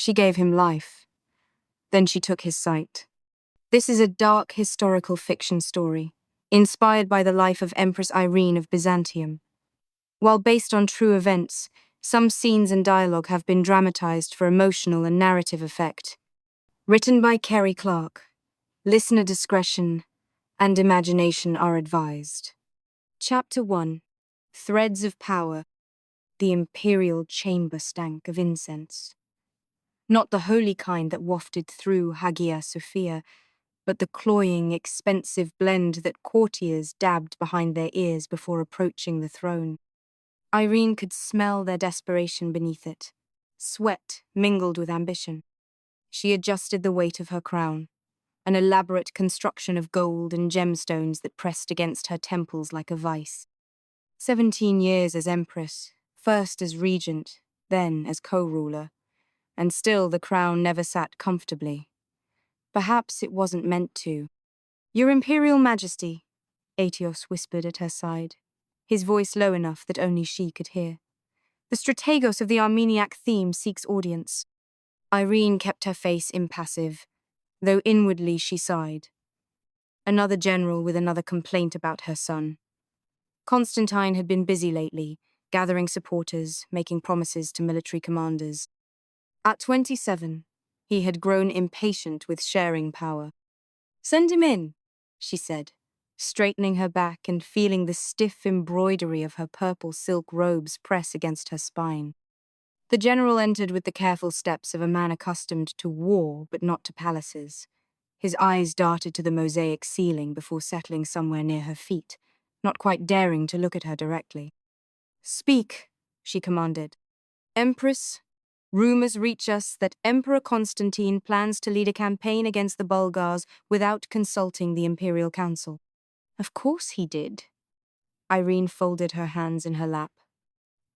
She gave him life. Then she took his sight. This is a dark historical fiction story, inspired by the life of Empress Irene of Byzantium. While based on true events, some scenes and dialogue have been dramatized for emotional and narrative effect. Written by Kerry Clark. Listener discretion and imagination are advised. Chapter 1. Threads of Power. The imperial chamber stank of incense. Not the holy kind that wafted through Hagia Sophia, but the cloying, expensive blend that courtiers dabbed behind their ears before approaching the throne. Irene could smell their desperation beneath it. Sweat mingled with ambition. She adjusted the weight of her crown, an elaborate construction of gold and gemstones that pressed against her temples like a vice. 17 years as empress, first as regent, then as co-ruler, and still the crown never sat comfortably. Perhaps it wasn't meant to. "Your Imperial Majesty," Aetios whispered at her side, his voice low enough that only she could hear. "The strategos of the Armeniac theme seeks audience." Irene kept her face impassive, though inwardly she sighed. Another general with another complaint about her son. Constantine had been busy lately, gathering supporters, making promises to military commanders. At 27, he had grown impatient with sharing power. "Send him in," she said, straightening her back and feeling the stiff embroidery of her purple silk robes press against her spine. The general entered with the careful steps of a man accustomed to war but not to palaces. His eyes darted to the mosaic ceiling before settling somewhere near her feet, not quite daring to look at her directly. "Speak," she commanded. "Empress, rumors reach us that Emperor Constantine plans to lead a campaign against the Bulgars without consulting the Imperial Council." "Of course he did." Irene folded her hands in her lap.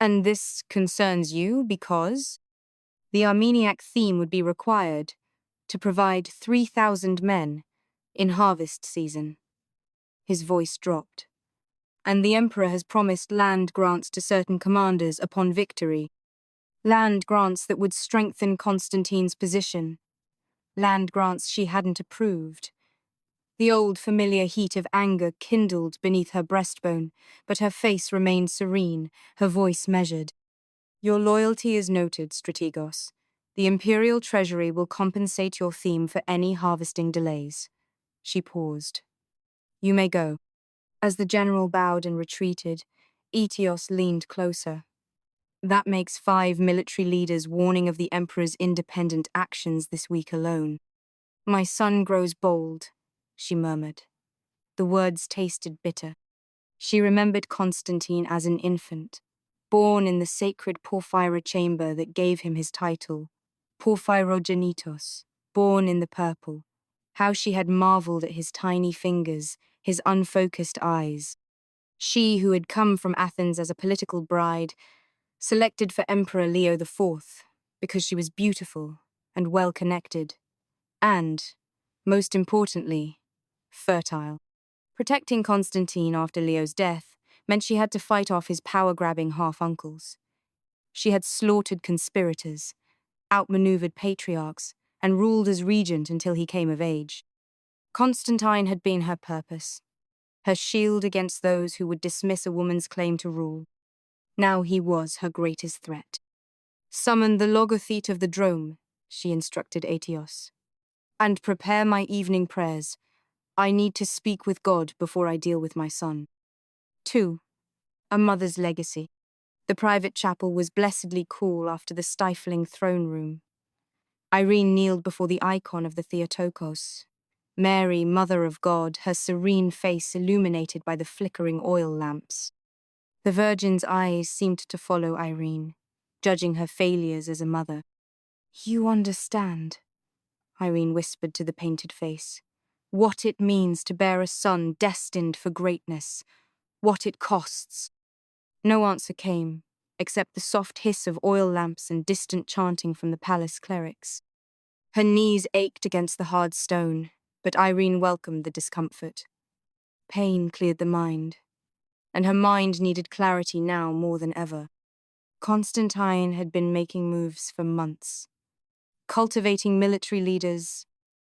"And this concerns you because the Armeniac theme would be required to provide 3,000 men in harvest season." His voice dropped. "And the Emperor has promised land grants to certain commanders upon victory. Land grants that would strengthen Constantine's position. Land grants she hadn't approved." The old familiar heat of anger kindled beneath her breastbone, but her face remained serene, her voice measured. "Your loyalty is noted, strategos. The Imperial Treasury will compensate your theme for any harvesting delays." She paused. "You may go." As the general bowed and retreated, Aetios leaned closer. "That makes 5 military leaders warning of the Emperor's independent actions this week alone." "My son grows bold," she murmured. The words tasted bitter. She remembered Constantine as an infant, born in the sacred PORPHYRY chamber that gave him his title, Porphyrogenitos, born in the purple. How she had marveled at his tiny fingers, his unfocused eyes. She who had come from Athens as a political bride, selected for Emperor Leo IV because she was beautiful and well-connected, and, most importantly, fertile. Protecting Constantine after Leo's death meant she had to fight off his power-grabbing half-uncles. She had slaughtered conspirators, outmaneuvered patriarchs, and ruled as regent until he came of age. Constantine had been her purpose, her shield against those who would dismiss a woman's claim to rule. Now he was her greatest threat. "Summon the logothete of the drome," she instructed Aetios, "and prepare my evening prayers. I need to speak with God before I deal with my son." 2. A mother's legacy. The private chapel was blessedly cool after the stifling throne room. Irene kneeled before the icon of the Theotokos. Mary, Mother of God, her serene face illuminated by the flickering oil lamps. The Virgin's eyes seemed to follow Irene, judging her failures as a mother. "You understand," Irene whispered to the painted face, "what it means to bear a son destined for greatness, what it costs." No answer came, except the soft hiss of oil lamps and distant chanting from the palace clerics. Her knees ached against the hard stone, but Irene welcomed the discomfort. Pain cleared the mind, and her mind needed clarity now more than ever. Constantine had been making moves for months. cultivating military leaders,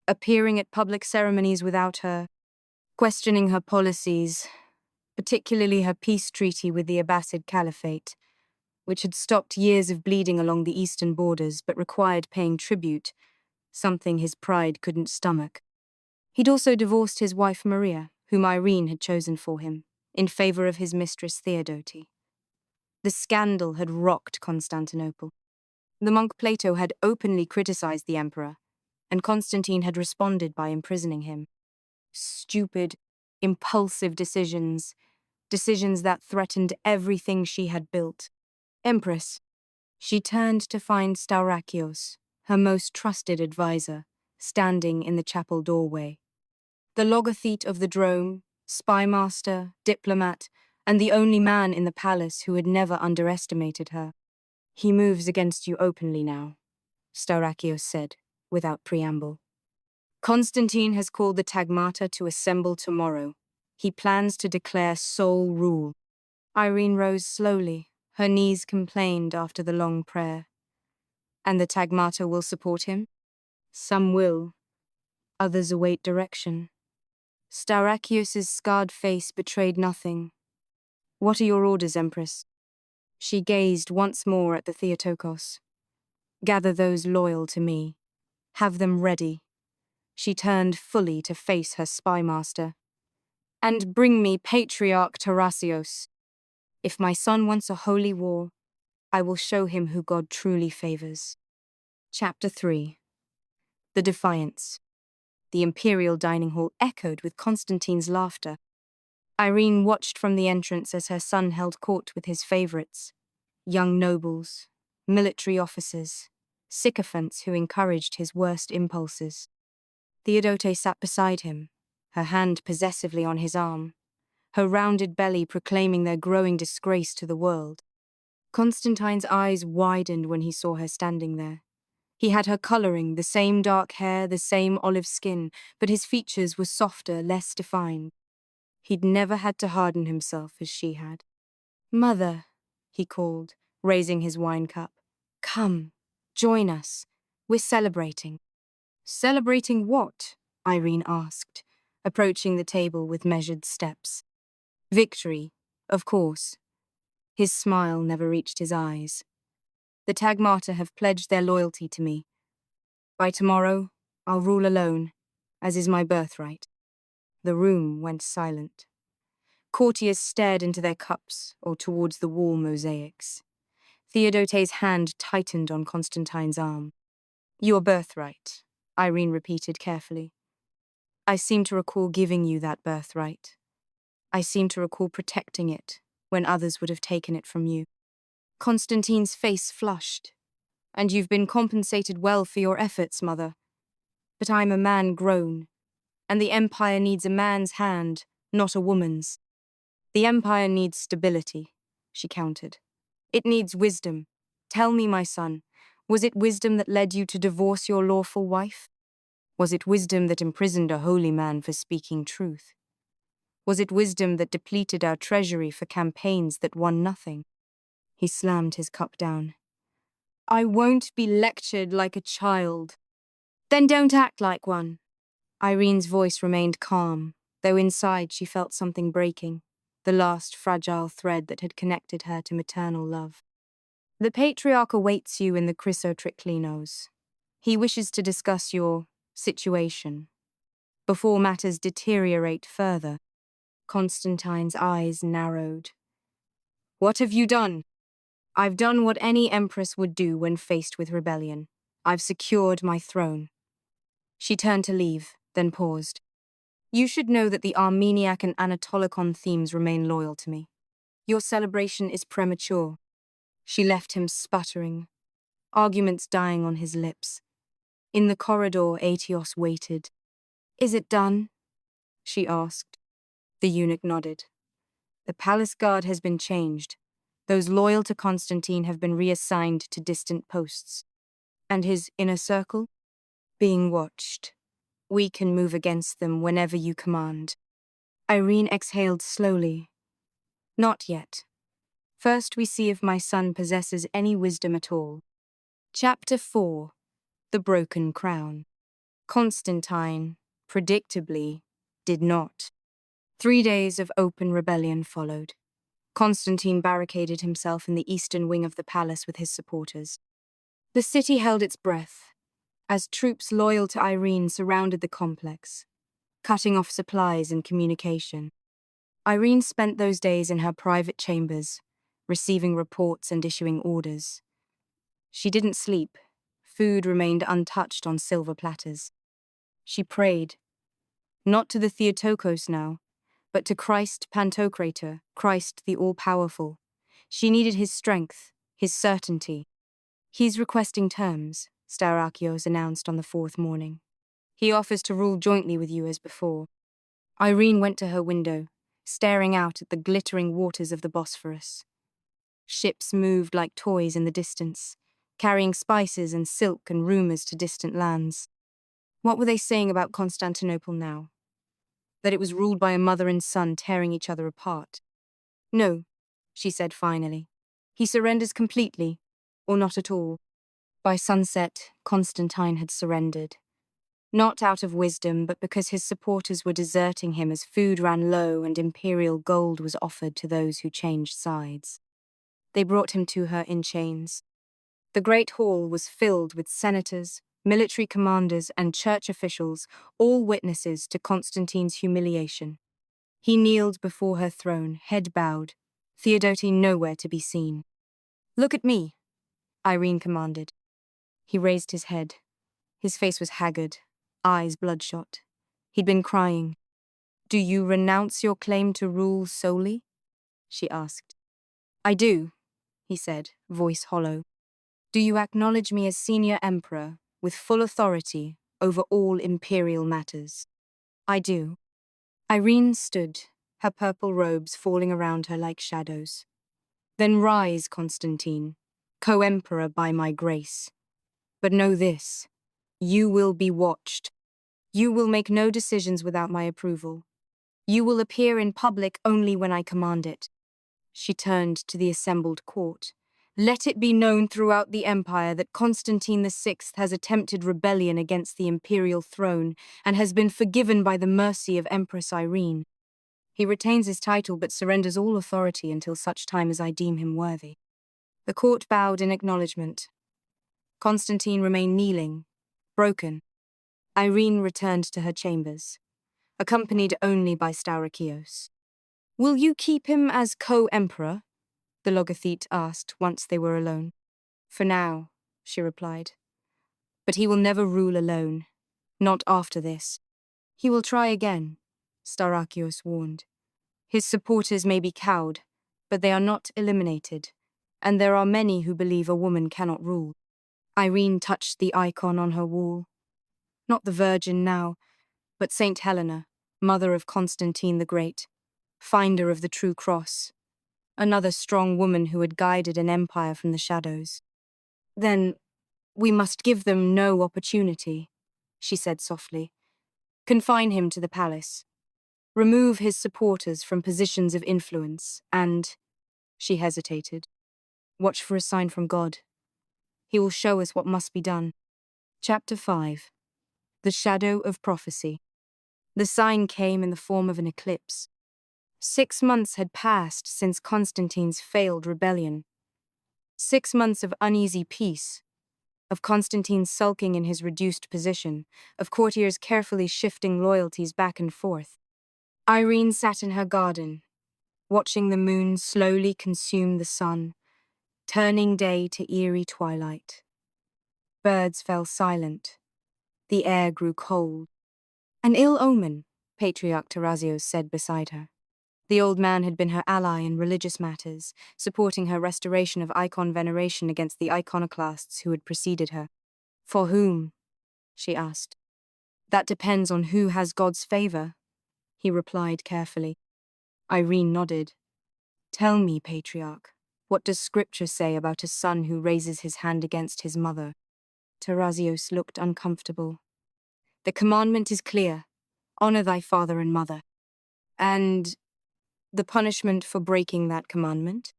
appearing at public ceremonies without her, questioning her policies, particularly her peace treaty with the Abbasid Caliphate, which had stopped years of bleeding along the eastern borders but required paying tribute, something his pride couldn't stomach. He'd also divorced his wife Maria, whom Irene had chosen for him, in favor of his mistress Theodote. The scandal had rocked Constantinople. The monk Plato had openly criticized the emperor, and Constantine had responded by imprisoning him. Stupid, impulsive decisions that threatened everything she had built. Empress. She turned to find Staurakios, her most trusted advisor, standing in the chapel doorway. The logothete of the drome, spymaster, diplomat, and the only man in the palace who had never underestimated her. He moves against you openly now, Staurakios said, without preamble. Constantine has called the Tagmata to assemble tomorrow. He plans to declare sole rule. Irene rose slowly, her knees complained after the long prayer. And the Tagmata will support him? Some will. Others await direction. Staurakios' scarred face betrayed nothing. What are your orders, Empress? She gazed once more at the Theotokos. Gather those loyal to me. Have them ready. She turned fully to face her spymaster. And bring me Patriarch Tarasios. If my son wants a holy war, I will show him who God truly favors. Chapter 3. The Defiance. The imperial dining hall echoed with Constantine's laughter. Irene watched from the entrance as her son held court with his favorites, young nobles, military officers, sycophants who encouraged his worst impulses. Theodote sat beside him, her hand possessively on his arm, her rounded belly proclaiming their growing disgrace to the world. Constantine's eyes widened when he saw her standing there. He had her colouring, the same dark hair, the same olive skin, but his features were softer, less defined. He'd never had to harden himself as she had. Mother, he called, raising his wine cup. Come, join us. We're celebrating. Celebrating what? Irene asked, approaching the table with measured steps. Victory, of course. His smile never reached his eyes. The Tagmata have pledged their loyalty to me. By tomorrow, I'll rule alone, as is my birthright. The room went silent. Courtiers stared into their cups or towards the wall mosaics. Theodote's hand tightened on Constantine's arm. Your birthright, Irene repeated carefully. I seem to recall giving you that birthright. I seem to recall protecting it when others would have taken it from you. Constantine's face flushed. And you've been compensated well for your efforts, Mother. But I'm a man grown, and the Empire needs a man's hand, not a woman's. The Empire needs stability, she countered. It needs wisdom. Tell me, my son, was it wisdom that led you to divorce your lawful wife? Was it wisdom that imprisoned a holy man for speaking truth? Was it wisdom that depleted our treasury for campaigns that won nothing? He slammed his cup down. I won't be lectured like a child. Then don't act like one. Irene's voice remained calm, though inside she felt something breaking, the last fragile thread that had connected her to maternal love. The Patriarch awaits you in the Chrysotriklinos. He wishes to discuss your situation. Before matters deteriorate further, Constantine's eyes narrowed. What have you done? I've done what any empress would do when faced with rebellion. I've secured my throne. She turned to leave, then paused. You should know that the Armeniac and Anatolikon themes remain loyal to me. Your celebration is premature. She left him sputtering, arguments dying on his lips. In the corridor, Aetios waited. Is it done? She asked. The eunuch nodded. The palace guard has been changed. Those loyal to Constantine have been reassigned to distant posts. And his inner circle? Being watched. We can move against them whenever you command. Irene exhaled slowly. Not yet. First we see if my son possesses any wisdom at all. Chapter 4. the broken crown. Constantine, predictably, did not. 3 days of open rebellion followed. Constantine barricaded himself in the eastern wing of the palace with his supporters. The city held its breath as troops loyal to Irene surrounded the complex, cutting off supplies and communication. Irene spent those days in her private chambers, receiving reports and issuing orders. She didn't sleep. Food remained untouched on silver platters. She prayed, not to the Theotokos now, but to Christ Pantocrator, Christ the All-Powerful. She needed his strength, his certainty. He's requesting terms, Staurakios announced on the 4th morning. He offers to rule jointly with you as before. Irene went to her window, staring out at the glittering waters of the Bosphorus. Ships moved like toys in the distance, carrying spices and silk and rumors to distant lands. What were they saying about Constantinople now? That it was ruled by a mother and son tearing each other apart. No, she said finally. He surrenders completely, or not at all. By sunset, Constantine had surrendered. Not out of wisdom, but because his supporters were deserting him as food ran low and imperial gold was offered to those who changed sides. They brought him to her in chains. The great hall was filled with senators, military commanders, and church officials, all witnesses to Constantine's humiliation. He kneeled before her throne, head bowed, Theodote nowhere to be seen. "Look at me," Irene commanded. He raised his head. His face was haggard, eyes bloodshot. He'd been crying. "Do you renounce your claim to rule solely?" she asked. "I do," he said, voice hollow. "Do you acknowledge me as senior emperor, with full authority over all imperial matters?" "I do." Irene stood, her purple robes falling around her like shadows. "Then rise, Constantine, co-emperor by my grace. But know this, you will be watched. You will make no decisions without my approval. You will appear in public only when I command it." She turned to the assembled court. "Let it be known throughout the empire that Constantine VI has attempted rebellion against the imperial throne and has been forgiven by the mercy of Empress Irene. He retains his title but surrenders all authority until such time as I deem him worthy." The court bowed in acknowledgement. Constantine remained kneeling, broken. Irene returned to her chambers, accompanied only by Staurakios. "Will you keep him as co-emperor?" the logothete asked once they were alone. "For now," she replied. "But he will never rule alone. Not after this." "He will try again," Staurakios warned. "His supporters may be cowed, but they are not eliminated, and there are many who believe a woman cannot rule." Irene touched the icon on her wall. Not the Virgin now, but Saint Helena, mother of Constantine the Great, finder of the true cross, another strong woman who had guided an empire from the shadows. "Then we must give them no opportunity," she said softly. "Confine him to the palace. Remove his supporters from positions of influence, and," she hesitated, "watch for a sign from God. He will show us what must be done." Chapter 5. The Shadow of Prophecy. The sign came in the form of an eclipse. 6 months had passed since Constantine's failed rebellion. 6 months of uneasy peace, of Constantine sulking in his reduced position, of courtiers carefully shifting loyalties back and forth. Irene sat in her garden, watching the moon slowly consume the sun, turning day to eerie twilight. Birds fell silent. The air grew cold. "An ill omen," Patriarch Tarasios said beside her. The old man had been her ally in religious matters, supporting her restoration of icon veneration against the iconoclasts who had preceded her. "For whom?" she asked. "That depends on who has God's favor," he replied carefully. Irene nodded. "Tell me, Patriarch, what does Scripture say about a son who raises his hand against his mother?" Tarasios looked uncomfortable. "The commandment is clear. Honor thy father and mother." "And the punishment for breaking that commandment?"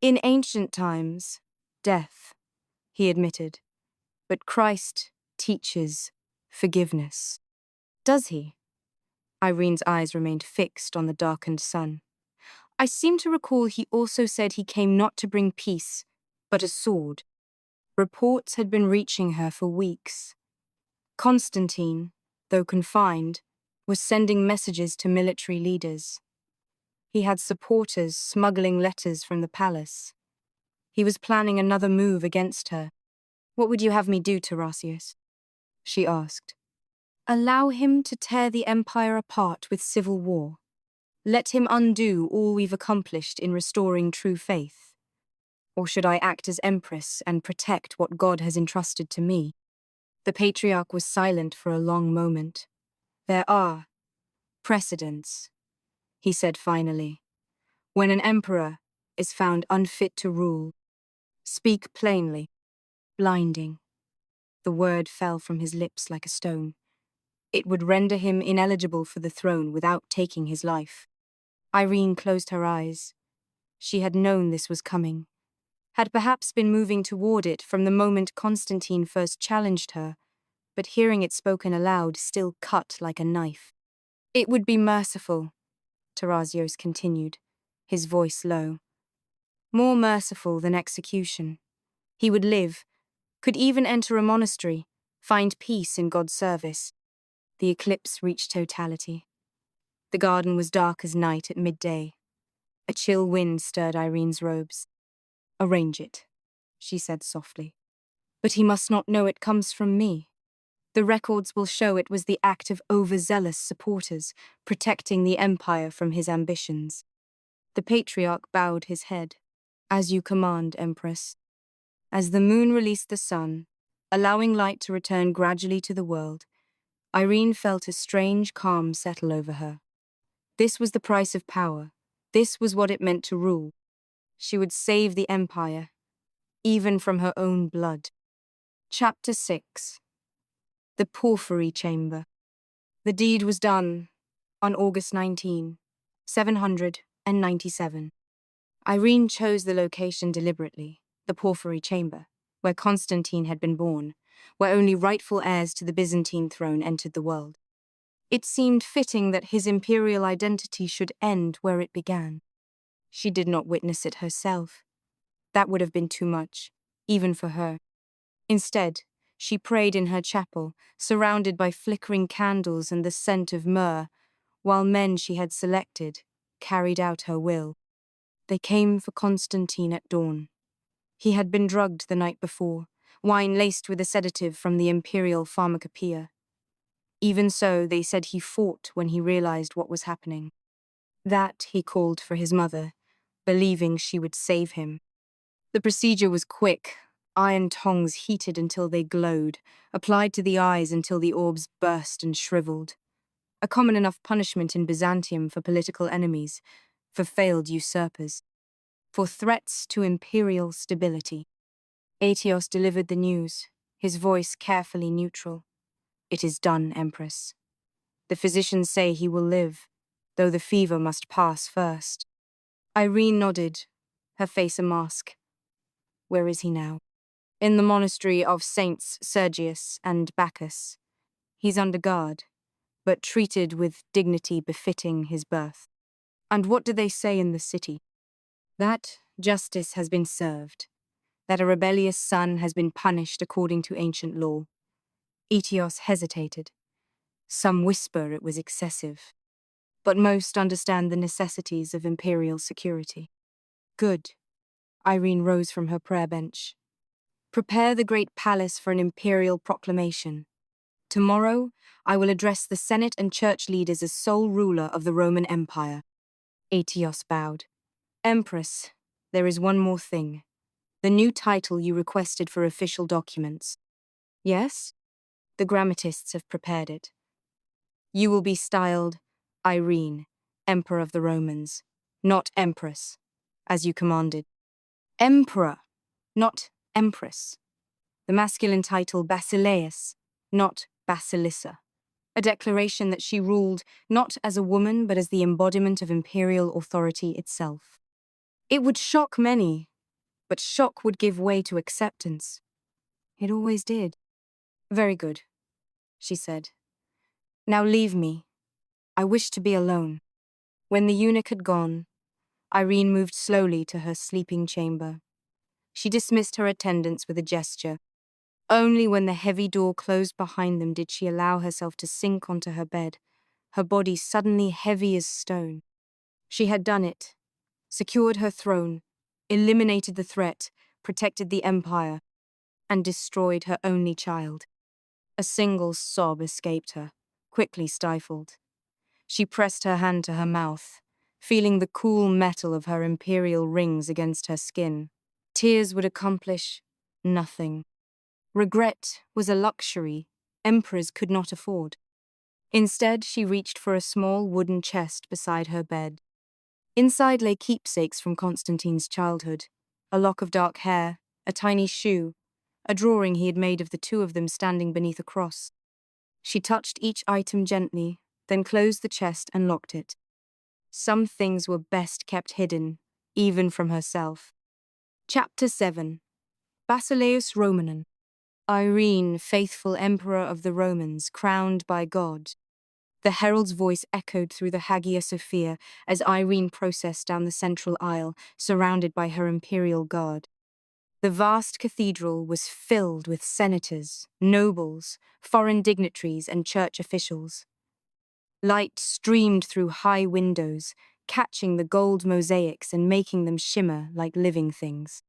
"In ancient times, death," he admitted. "But Christ teaches forgiveness. Does he? Irene's eyes remained fixed on the darkened sun. I seem to recall he also said he came not to bring peace, but a sword. Reports had been reaching her for weeks. Constantine, though confined, was sending messages to military leaders. He had supporters smuggling letters from the palace. He was planning another move against her. What would you have me do, Tarasius? She asked. Allow him to tear the empire apart with civil war. Let him undo all we've accomplished in restoring true faith. Or should I act as empress and protect what God has entrusted to me? The patriarch was silent for a long moment. There are precedents, he said finally. When an emperor is found unfit to rule, speak plainly. Blinding. The word fell from his lips like a stone. It would render him ineligible for the throne without taking his life. Irene closed her eyes. She had known this was coming, had perhaps been moving toward it from the moment Constantine first challenged her, but hearing it spoken aloud still cut like a knife. It would be merciful, Tarasios continued, his voice low. More merciful than execution. He would live, could even enter a monastery, find peace in God's service. The eclipse reached totality. The garden was dark as night at midday. A chill wind stirred Irene's robes. Arrange it, she said softly. But he must not know it comes from me. The records will show it was the act of overzealous supporters, protecting the empire from his ambitions. The patriarch bowed his head. As you command, Empress. As the moon released the sun, allowing light to return gradually to the world, Irene felt a strange calm settle over her. This was the price of power. This was what it meant to rule. She would save the empire, even from her own blood. Chapter 6. The Porphyry Chamber. The deed was done on August 19, 797. Irene chose the location deliberately, the Porphyry Chamber, where Constantine had been born, where only rightful heirs to the Byzantine throne entered the world. It seemed fitting that his imperial identity should end where it began. She did not witness it herself. That would have been too much, even for her. Instead, she prayed in her chapel, surrounded by flickering candles and the scent of myrrh, while men she had selected carried out her will. They came for Constantine at dawn. He had been drugged the night before, wine laced with a sedative from the imperial pharmacopoeia. Even so, they said he fought when he realized what was happening. That he called for his mother, believing she would save him. The procedure was quick. Iron tongs heated until they glowed, applied to the eyes until the orbs burst and shriveled. A common enough punishment in Byzantium for political enemies, for failed usurpers, for threats to imperial stability. Aetios delivered the news, his voice carefully neutral. It is done, Empress. The physicians say he will live, though the fever must pass first. Irene nodded, her face a mask. Where is he now? In the monastery of Saints Sergius and Bacchus. He's under guard, but treated with dignity befitting his birth. And what do they say in the city? That justice has been served, that a rebellious son has been punished according to ancient law. Aetios hesitated. Some whisper it was excessive, but most understand the necessities of imperial security. Good. Irene rose from her prayer bench. Prepare the great palace for an imperial proclamation. Tomorrow, I will address the Senate and church leaders as sole ruler of the Roman Empire. Aetios bowed. Empress, there is one more thing. The new title you requested for official documents. Yes? The grammatists have prepared it. You will be styled Irene, Emperor of the Romans, not Empress, as you commanded. Emperor, not Empress. The masculine title BASILEUS, not Basilissa. A declaration that she ruled not as a woman but as the embodiment of imperial authority itself. It would shock many, but shock would give way to acceptance. It always did. Very good, she said. Now leave me. I wish to be alone. When the eunuch had gone, Irene moved slowly to her sleeping chamber. She dismissed her attendants with a gesture. Only when the heavy door closed behind them did she allow herself to sink onto her bed, her body suddenly heavy as stone. She had done it, secured her throne, eliminated the threat, protected the empire, and destroyed her only child. A single sob escaped her, quickly stifled. She pressed her hand to her mouth, feeling the cool metal of her imperial rings against her skin. Tears would accomplish nothing. Regret was a luxury emperors could not afford. Instead, she reached for a small wooden chest beside her bed. Inside lay keepsakes from Constantine's childhood, a lock of dark hair, a tiny shoe, a drawing he had made of the two of them standing beneath a cross. She touched each item gently, then closed the chest and locked it. Some things were best kept hidden, even from herself. Chapter 7. BASILEUS Romanon. Irene, faithful emperor of the Romans, crowned by God. The herald's voice echoed through the Hagia Sophia as Irene processed down the central aisle, surrounded by her imperial guard. The vast cathedral was filled with senators, nobles, foreign dignitaries, and church officials. Light streamed through high windows, catching the gold mosaics and making them shimmer like living things.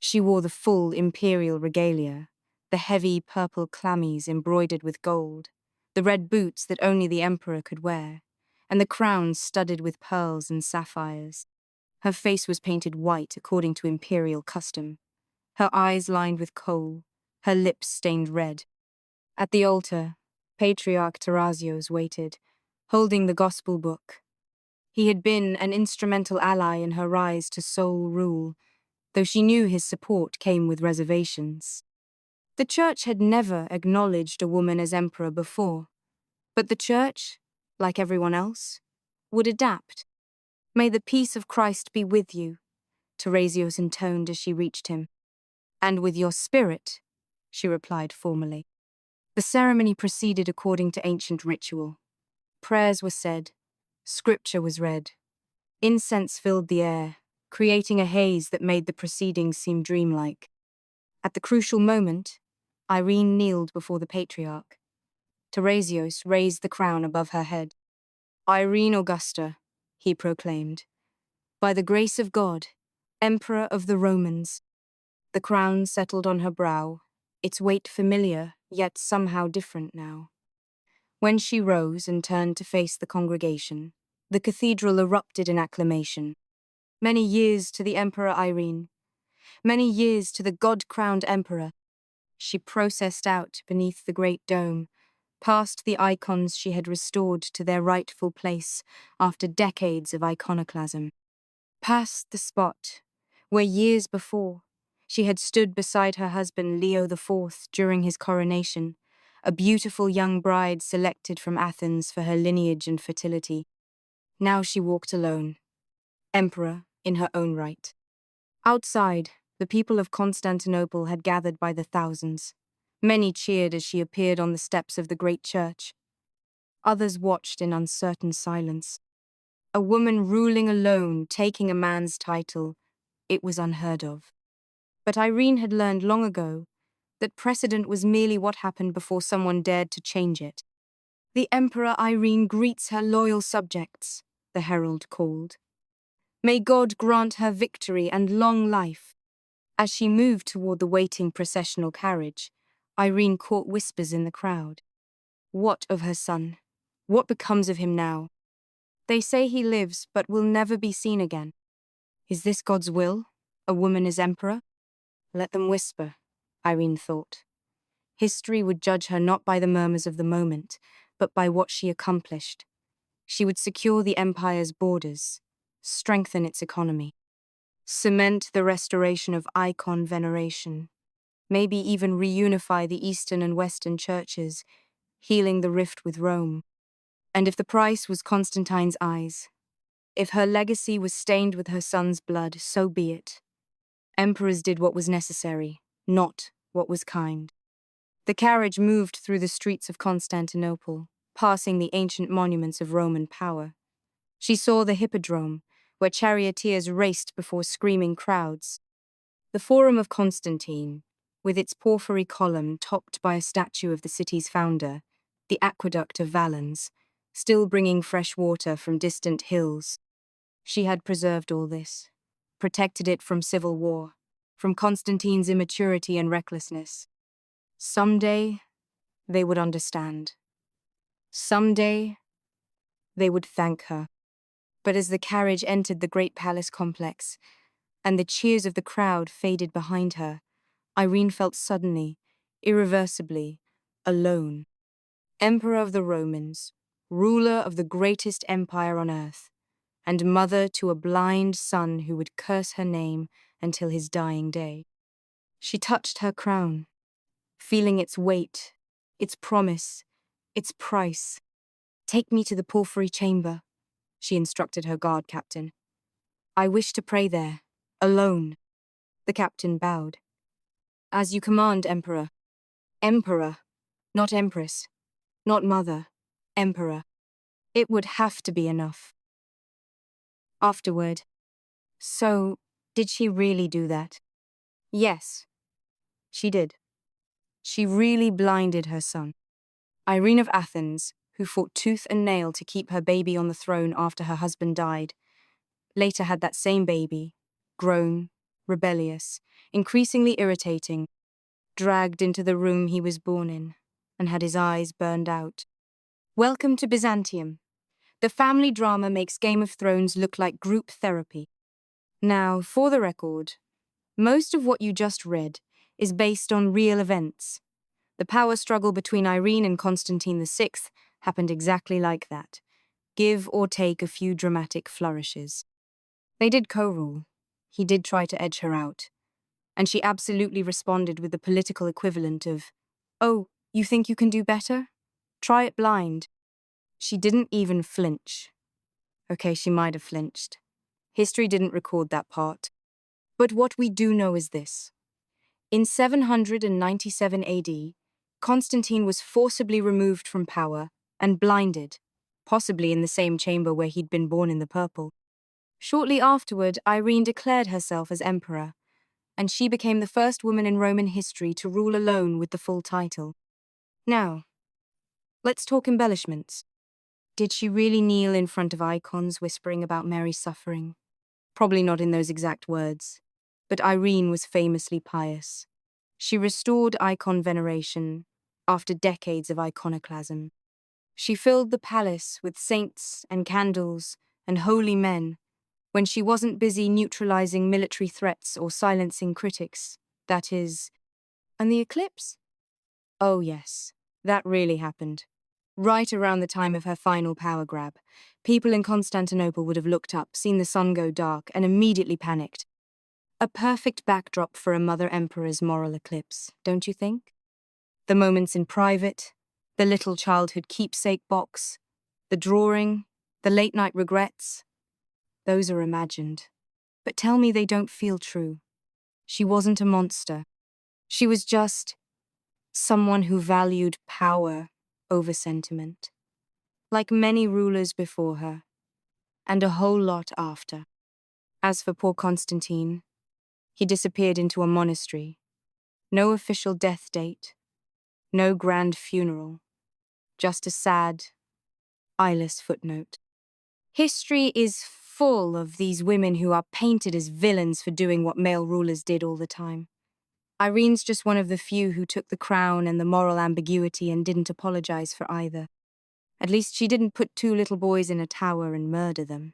She wore the full imperial regalia, the heavy purple chlamys embroidered with gold, the red boots that only the emperor could wear, and the crown studded with pearls and sapphires. Her face was painted white according to imperial custom, her eyes lined with kohl, her lips stained red. At the altar, Patriarch Tarasios waited, holding the gospel book. He had been an instrumental ally in her rise to sole rule, though she knew his support came with reservations. The church had never acknowledged a woman as emperor before, but the church, like everyone else, would adapt. May the peace of Christ be with you, Tarasios intoned as she reached him. And with your spirit, she replied formally. The ceremony proceeded according to ancient ritual. Prayers were said, scripture was read. Incense filled the air, creating a haze that made the proceedings seem dreamlike. At the crucial moment, Irene kneeled before the patriarch. Tarasios raised the crown above her head. Irene Augusta, he proclaimed, by the grace of God, Emperor of the Romans. The crown settled on her brow, its weight familiar, yet somehow different now. When she rose and turned to face the congregation, the cathedral erupted in acclamation. Many years to the Emperor Irene. Many years to the God-crowned emperor. She processed out beneath the great dome, past the icons she had restored to their rightful place after decades of iconoclasm. Past the spot where years before she had stood beside her husband Leo IV during his coronation, a beautiful young bride selected from Athens for her lineage and fertility. Now she walked alone, emperor in her own right. Outside, the people of Constantinople had gathered by the thousands. Many cheered as she appeared on the steps of the great church. Others watched in uncertain silence. A woman ruling alone, taking a man's title, it was unheard of. But Irene had learned long ago that precedent was merely what happened before someone dared to change it. The Emperor Irene greets her loyal subjects, the herald called. May God grant her victory and long life. As she moved toward the waiting processional carriage, Irene caught whispers in the crowd. What of her son? What becomes of him now? They say he lives but will never be seen again. Is this God's will? A woman as emperor? Let them whisper, Irene thought. History would judge her not by the murmurs of the moment, but by what she accomplished. She would secure the empire's borders, strengthen its economy, cement the restoration of icon veneration, maybe even reunify the Eastern and Western churches, healing the rift with Rome. And if the price was Constantine's eyes, if her legacy was stained with her son's blood, so be it. Emperors did what was necessary, not what was kind. The carriage moved through the streets of Constantinople, passing the ancient monuments of Roman power. She saw the hippodrome, where charioteers raced before screaming crowds. The Forum of Constantine, with its porphyry column topped by a statue of the city's founder, the Aqueduct of Valens, still bringing fresh water from distant hills. She had preserved all this, protected it from civil war, from Constantine's immaturity and recklessness. Someday, they would understand. Someday, they would thank her. But as the carriage entered the great palace complex, and the cheers of the crowd faded behind her, Irene felt suddenly, irreversibly, alone. Emperor of the Romans, ruler of the greatest empire on earth, and mother to a blind son who would curse her name until his dying day. She touched her crown, feeling its weight, its promise, its price. "Take me to the porphyry chamber," she instructed her guard captain. "I wish to pray there, alone." The captain bowed. "As you command, Emperor." Emperor, not Empress, not mother, Emperor. It would have to be enough. Afterword. So, did she really do that? Yes, she did. She really blinded her son. Irene of Athens, who fought tooth and nail to keep her baby on the throne after her husband died, later had that same baby, grown, rebellious, increasingly irritating, dragged into the room he was born in, and had his eyes burned out. Welcome to Byzantium. The family drama makes Game of Thrones look like group therapy. Now, for the record, most of what you just read is based on real events. The power struggle between Irene and Constantine VI happened exactly like that. Give or take a few dramatic flourishes. They did co-rule. He did try to edge her out. And she absolutely responded with the political equivalent of, "Oh, you think you can do better? Try it blind." She didn't even flinch. Okay, she might have flinched. History didn't record that part. But what we do know is this. In 797 AD, Constantine was forcibly removed from power and blinded, possibly in the same chamber where he'd been born in the purple. Shortly afterward, Irene declared herself as emperor, and she became the first woman in Roman history to rule alone with the full title. Now, let's talk embellishments. Did she really kneel in front of icons whispering about Mary's suffering? Probably not in those exact words, but Irene was famously pious. She restored icon veneration after decades of iconoclasm. She filled the palace with saints and candles and holy men when she wasn't busy neutralizing military threats or silencing critics. That is... And the eclipse? Oh yes, that really happened. Right around the time of her final power grab, people in Constantinople would have looked up, seen the sun go dark, and immediately panicked. A perfect backdrop for a mother emperor's moral eclipse, don't you think? The moments in private, the little childhood keepsake box, the drawing, the late-night regrets, those are imagined. But tell me they don't feel true. She wasn't a monster. She was just someone who valued power over sentiment, like many rulers before her, and a whole lot after. As for poor Constantine, he disappeared into a monastery. No official death date, no grand funeral, just a sad, eyeless footnote. History is full of these women who are painted as villains for doing what male rulers did all the time. Irene's just one of the few who took the crown and the moral ambiguity and didn't apologize for either. At least she didn't put two little boys in a tower and murder them.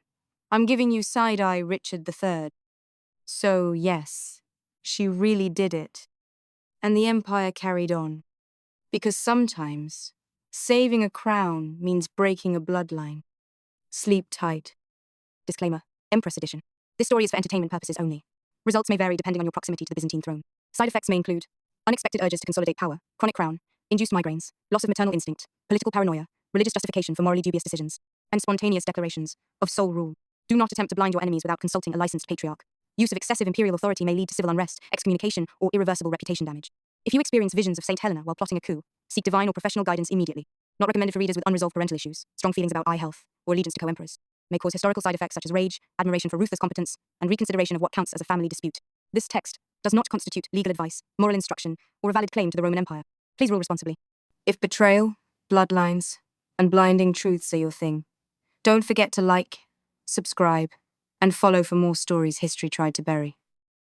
I'm giving you side-eye Richard III. So, yes, she really did it. And the empire carried on. Because sometimes, saving a crown means breaking a bloodline. Sleep tight. Disclaimer. Empress Edition. This story is for entertainment purposes only. Results may vary depending on your proximity to the Byzantine throne. Side effects may include unexpected urges to consolidate power, chronic crown, induced migraines, loss of maternal instinct, political paranoia, religious justification for morally dubious decisions, and spontaneous declarations of sole rule. Do not attempt to blind your enemies without consulting a licensed patriarch. Use of excessive imperial authority may lead to civil unrest, excommunication, or irreversible reputation damage. If you experience visions of St. Helena while plotting a coup, seek divine or professional guidance immediately. Not recommended for readers with unresolved parental issues, strong feelings about eye health, or allegiance to co-emperors. May cause historical side effects such as rage, admiration for ruthless competence, and reconsideration of what counts as a family dispute. This text does not constitute legal advice, moral instruction, or a valid claim to the Roman Empire. Please rule responsibly. If betrayal, bloodlines, and blinding truths are your thing, don't forget to like, subscribe, and follow for more stories history tried to bury.